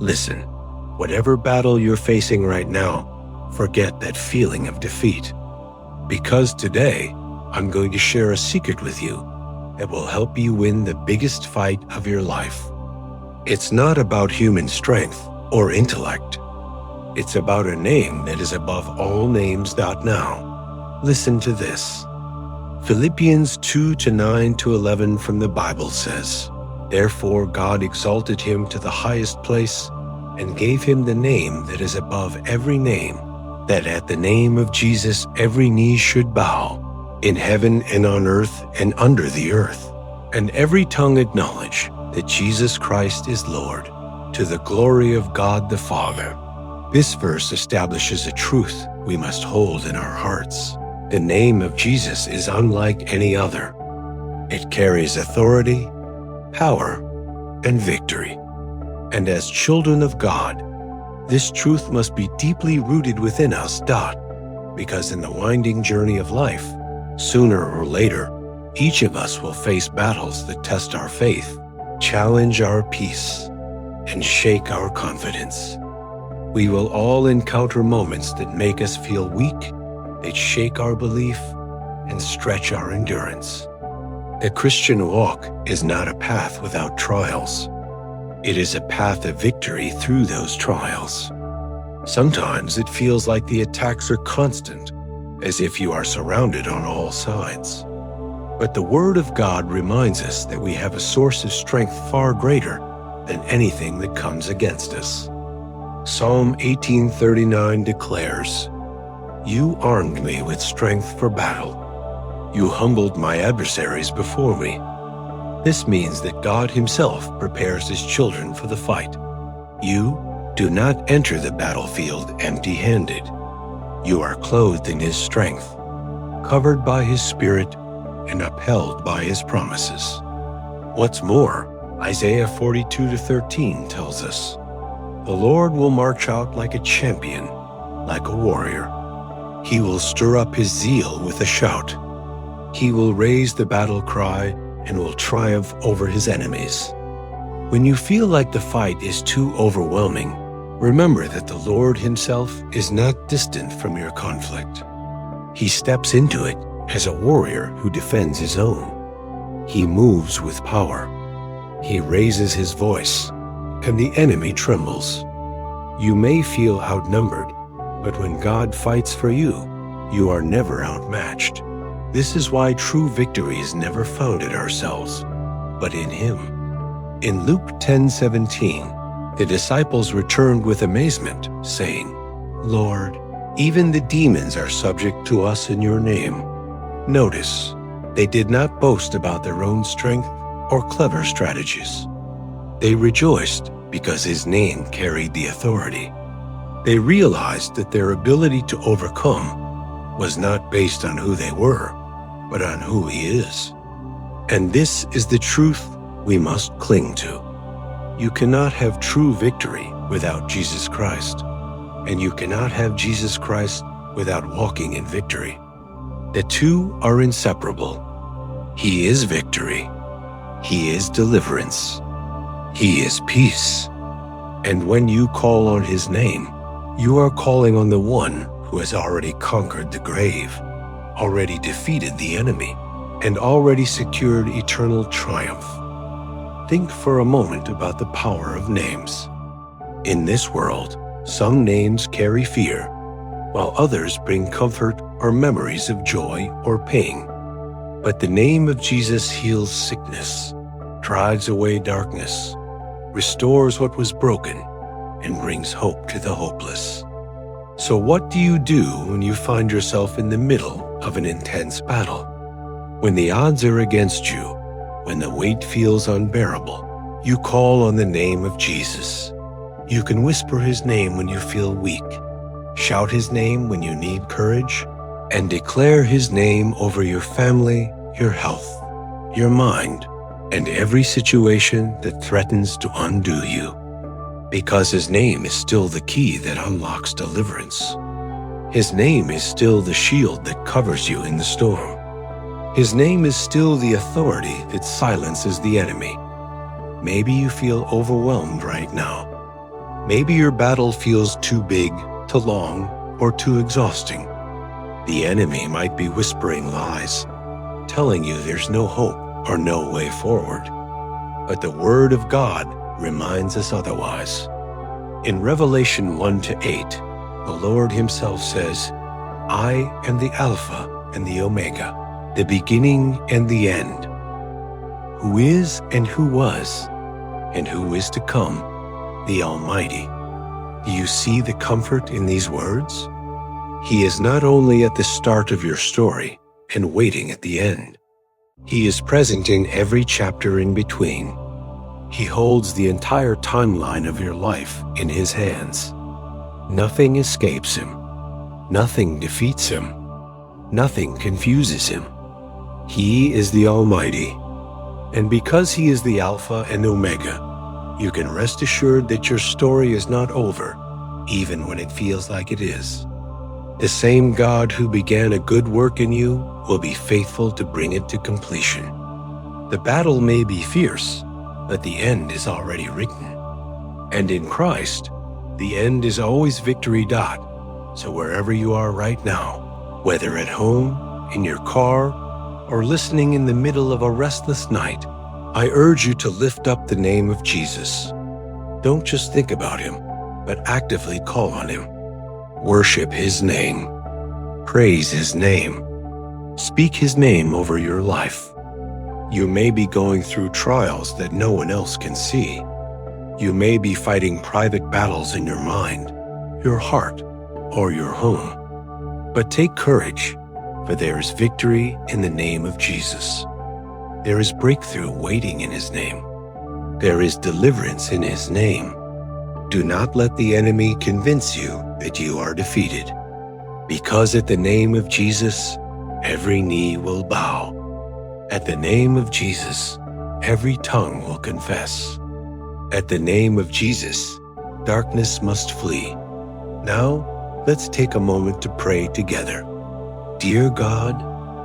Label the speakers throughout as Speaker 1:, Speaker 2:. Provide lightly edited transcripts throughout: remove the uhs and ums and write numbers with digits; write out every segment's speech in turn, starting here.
Speaker 1: Listen, whatever battle you're facing right now, forget that feeling of defeat. Because today, I'm going to share a secret with you that will help you win the biggest fight of your life. It's not about human strength or intellect. It's about a name that is above all names. Now, listen to this. Philippians 2:9-11 from the Bible says, "Therefore God exalted him to the highest place and gave him the name that is above every name, that at the name of Jesus every knee should bow, in heaven and on earth and under the earth, and every tongue acknowledge that Jesus Christ is Lord, to the glory of God the Father." This verse establishes a truth we must hold in our hearts. The name of Jesus is unlike any other. It carries authority, power, and victory. And as children of God, this truth must be deeply rooted within us. Because in the winding journey of life, sooner or later, each of us will face battles that test our faith, challenge our peace, and shake our confidence. We will all encounter moments that make us feel weak, that shake our belief, and stretch our endurance. The Christian walk is not a path without trials. It is a path of victory through those trials. Sometimes it feels like the attacks are constant, as if you are surrounded on all sides. But the Word of God reminds us that we have a source of strength far greater than anything that comes against us. Psalm 18:39 declares, "You armed me with strength for battle. You humbled my adversaries before me." This means that God Himself prepares His children for the fight. You do not enter the battlefield empty-handed. You are clothed in His strength, covered by His Spirit, and upheld by His promises. What's more, Isaiah 42:13 tells us, "The Lord will march out like a champion, like a warrior. He will stir up His zeal with a shout. He will raise the battle cry and will triumph over His enemies." When you feel like the fight is too overwhelming, remember that the Lord Himself is not distant from your conflict. He steps into it as a warrior who defends his own. He moves with power. He raises His voice, and the enemy trembles. You may feel outnumbered, but when God fights for you, you are never outmatched. This is why true victory is never found in ourselves, but in Him. In Luke 10:17, the disciples returned with amazement, saying, "Lord, even the demons are subject to us in your name." Notice, they did not boast about their own strength or clever strategies. They rejoiced because His name carried the authority. They realized that their ability to overcome was not based on who they were, but on who He is. And this is the truth we must cling to. You cannot have true victory without Jesus Christ, and you cannot have Jesus Christ without walking in victory. The two are inseparable. He is victory. He is deliverance. He is peace. And when you call on His name, you are calling on the one who has already conquered the grave, already defeated the enemy, and already secured eternal triumph. Think for a moment about the power of names. In this world, some names carry fear, while others bring comfort or memories of joy or pain. But the name of Jesus heals sickness, drives away darkness, restores what was broken, and brings hope to the hopeless. So what do you do when you find yourself in the middle of an intense battle? When the odds are against you, when the weight feels unbearable, you call on the name of Jesus. You can whisper His name when you feel weak, shout His name when you need courage, and declare His name over your family, your health, your mind, and every situation that threatens to undo you. Because His name is still the key that unlocks deliverance. His name is still the shield that covers you in the storm. His name is still the authority that silences the enemy. Maybe you feel overwhelmed right now. Maybe your battle feels too big, too long, or too exhausting. The enemy might be whispering lies, telling you there's no hope or no way forward. But the Word of God reminds us otherwise. In Revelation 1-8, the Lord Himself says, "I am the Alpha and the Omega, the beginning and the end, who is and who was, and who is to come, the Almighty." Do you see the comfort in these words? He is not only at the start of your story and waiting at the end. He is present in every chapter in between. He holds the entire timeline of your life in His hands. Nothing escapes Him. Nothing defeats Him. Nothing confuses Him. He is the Almighty. And because He is the Alpha and Omega, you can rest assured that your story is not over, even when it feels like it is. The same God who began a good work in you will be faithful to bring it to completion. The battle may be fierce, but the end is already written. And in Christ, the end is always victory. So wherever you are right now, whether at home, in your car, or listening in the middle of a restless night, I urge you to lift up the name of Jesus. Don't just think about Him, but actively call on Him. Worship His name. Praise His name. Speak His name over your life. You may be going through trials that no one else can see. You may be fighting private battles in your mind, your heart, or your home. But take courage, for there is victory in the name of Jesus. There is breakthrough waiting in His name. There is deliverance in His name. Do not let the enemy convince you that you are defeated, because at the name of Jesus, every knee will bow. At the name of Jesus, every tongue will confess. At the name of Jesus, darkness must flee. Now, let's take a moment to pray together. Dear God,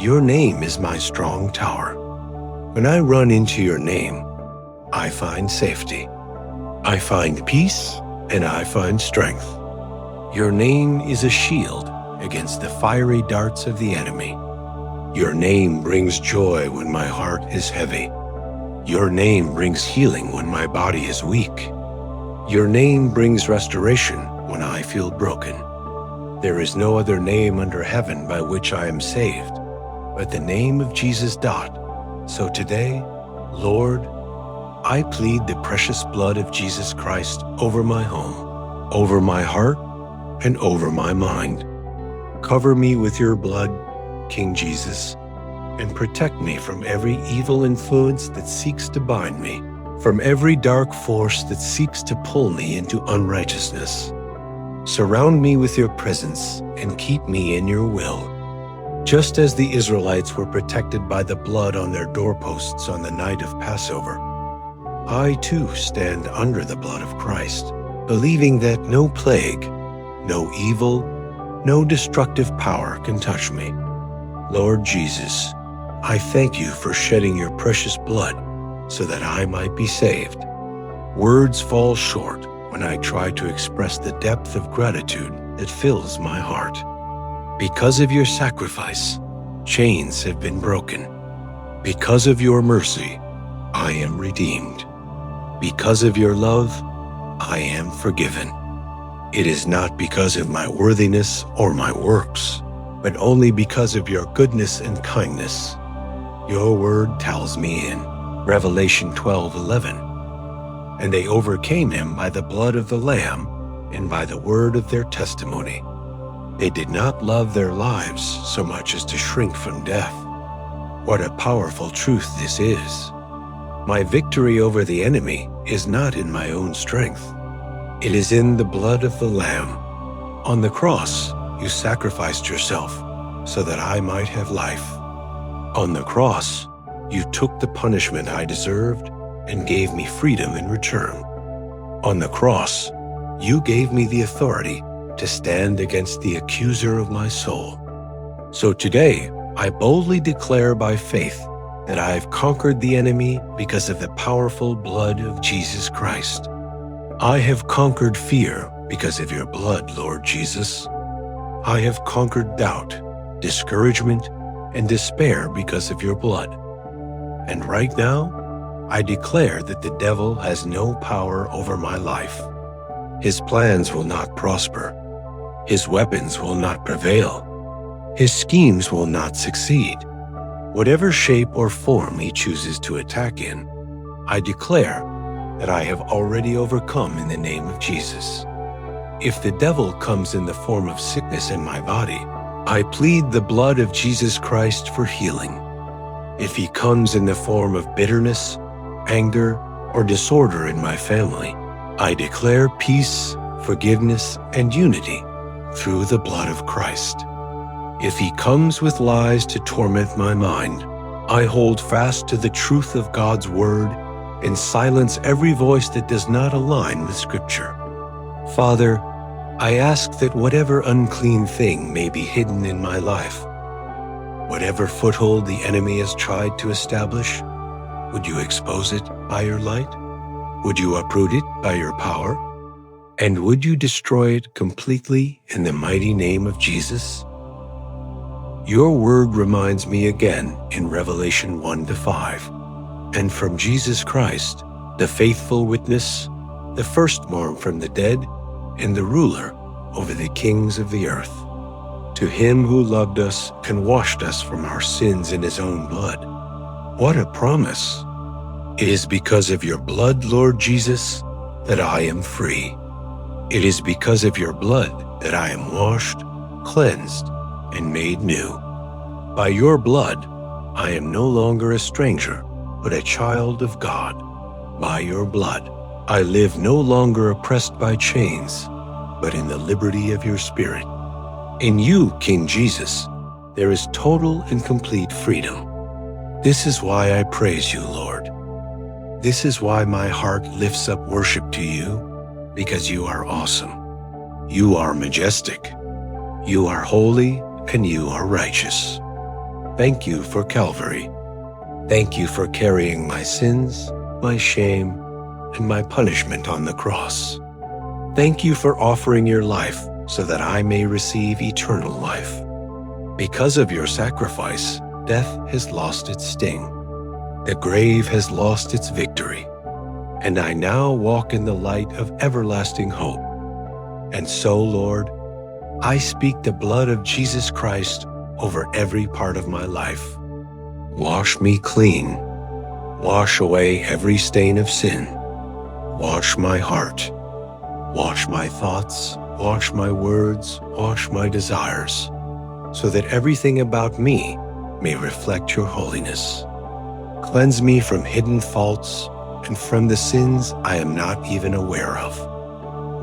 Speaker 1: Your name is my strong tower. When I run into Your name, I find safety. I find peace and I find strength. Your name is a shield against the fiery darts of the enemy. Your name brings joy when my heart is heavy. Your name brings healing when my body is weak. Your name brings restoration when I feel broken. There is no other name under heaven by which I am saved, but the name of Jesus. So today, Lord, I plead the precious blood of Jesus Christ over my home, over my heart, and over my mind. Cover me with Your blood, King Jesus, and protect me from every evil influence that seeks to bind me, from every dark force that seeks to pull me into unrighteousness. Surround me with Your presence and keep me in Your will. Just as the Israelites were protected by the blood on their doorposts on the night of Passover, I too stand under the blood of Christ, believing that no plague, no evil, no destructive power can touch me. Lord Jesus, I thank You for shedding Your precious blood so that I might be saved. Words fall short when I try to express the depth of gratitude that fills my heart. Because of Your sacrifice, chains have been broken. Because of Your mercy, I am redeemed. Because of Your love, I am forgiven. It is not because of my worthiness or my works, but only because of Your goodness and kindness. Your word tells me in Revelation 12:11, "And they overcame Him by the blood of the Lamb and by the word of their testimony. They did not love their lives so much as to shrink from death." What a powerful truth this is. My victory over the enemy is not in my own strength. It is in the blood of the Lamb. On the cross, You sacrificed Yourself so that I might have life. On the cross, You took the punishment I deserved and gave me freedom in return. On the cross, You gave me the authority to stand against the accuser of my soul. So today, I boldly declare by faith that I have conquered the enemy because of the powerful blood of Jesus Christ. I have conquered fear because of your blood, Lord Jesus. I have conquered doubt, discouragement, and despair because of your blood. And right now, I declare that the devil has no power over my life. His plans will not prosper. His weapons will not prevail. His schemes will not succeed. Whatever shape or form he chooses to attack in, I declare that I have already overcome in the name of Jesus. If the devil comes in the form of sickness in my body, I plead the blood of Jesus Christ for healing. If he comes in the form of bitterness, anger, or disorder in my family, I declare peace, forgiveness, and unity through the blood of Christ. If he comes with lies to torment my mind, I hold fast to the truth of God's word and silence every voice that does not align with Scripture. Father, I ask that whatever unclean thing may be hidden in my life, whatever foothold the enemy has tried to establish, would you expose it by your light? Would you uproot it by your power? And would you destroy it completely in the mighty name of Jesus? Your word reminds me again in Revelation 1-5, and from Jesus Christ, the faithful witness, the firstborn from the dead, and the ruler over the kings of the earth. To him who loved us and washed us from our sins in his own blood. What a promise! It is because of your blood, Lord Jesus, that I am free. It is because of your blood that I am washed, cleansed, and made new. By your blood, I am no longer a stranger, but a child of God. By your blood, I live no longer oppressed by chains, but in the liberty of your Spirit. In you, King Jesus, there is total and complete freedom. This is why I praise you, Lord. This is why my heart lifts up worship to you, because you are awesome. You are majestic. You are holy, and you are righteous. Thank you for Calvary. Thank you for carrying my sins, my shame, and my punishment on the cross. Thank you for offering your life so that I may receive eternal life. Because of your sacrifice, death has lost its sting. The grave has lost its victory. And I now walk in the light of everlasting hope. And so, Lord, I speak the blood of Jesus Christ over every part of my life. Wash me clean. Wash away every stain of sin. Wash my heart. Wash my thoughts. Wash my words. Wash my desires, so that everything about me may reflect your holiness. Cleanse me from hidden faults and from the sins I am not even aware of.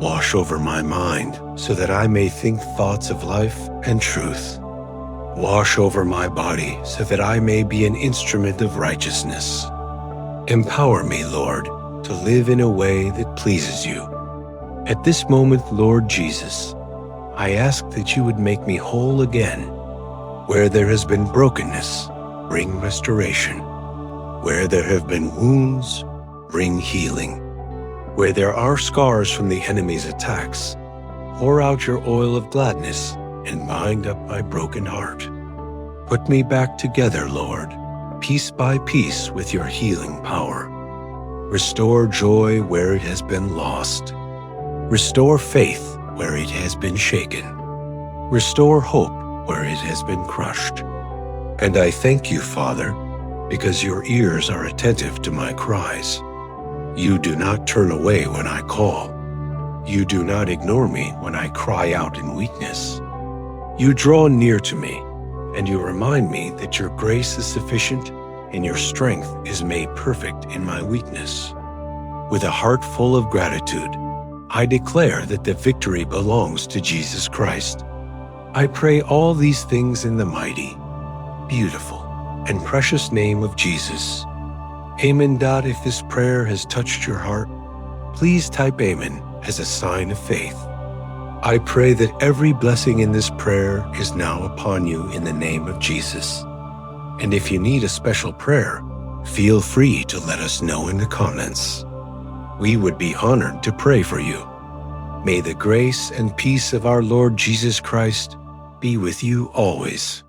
Speaker 1: Wash over my mind so that I may think thoughts of life and truth. Wash over my body so that I may be an instrument of righteousness. Empower me, Lord, to live in a way that pleases you. At this moment, Lord Jesus, I ask that you would make me whole again. Where there has been brokenness, bring restoration. Where there have been wounds, bring healing. Where there are scars from the enemy's attacks, pour out your oil of gladness and bind up my broken heart. Put me back together, Lord, piece by piece with your healing power. Restore joy where it has been lost. Restore faith where it has been shaken. Restore hope where it has been crushed. And I thank you, Father, because your ears are attentive to my cries. You do not turn away when I call. You do not ignore me when I cry out in weakness. You draw near to me, and you remind me that your grace is sufficient and your strength is made perfect in my weakness. With a heart full of gratitude, I declare that the victory belongs to Jesus Christ. I pray all these things in the mighty, beautiful, and precious name of Jesus. Amen. If this prayer has touched your heart, please type Amen as a sign of faith. I pray that every blessing in this prayer is now upon you in the name of Jesus. And if you need a special prayer, feel free to let us know in the comments. we would be honored to pray for you. May the grace and peace of our Lord Jesus Christ be with you always.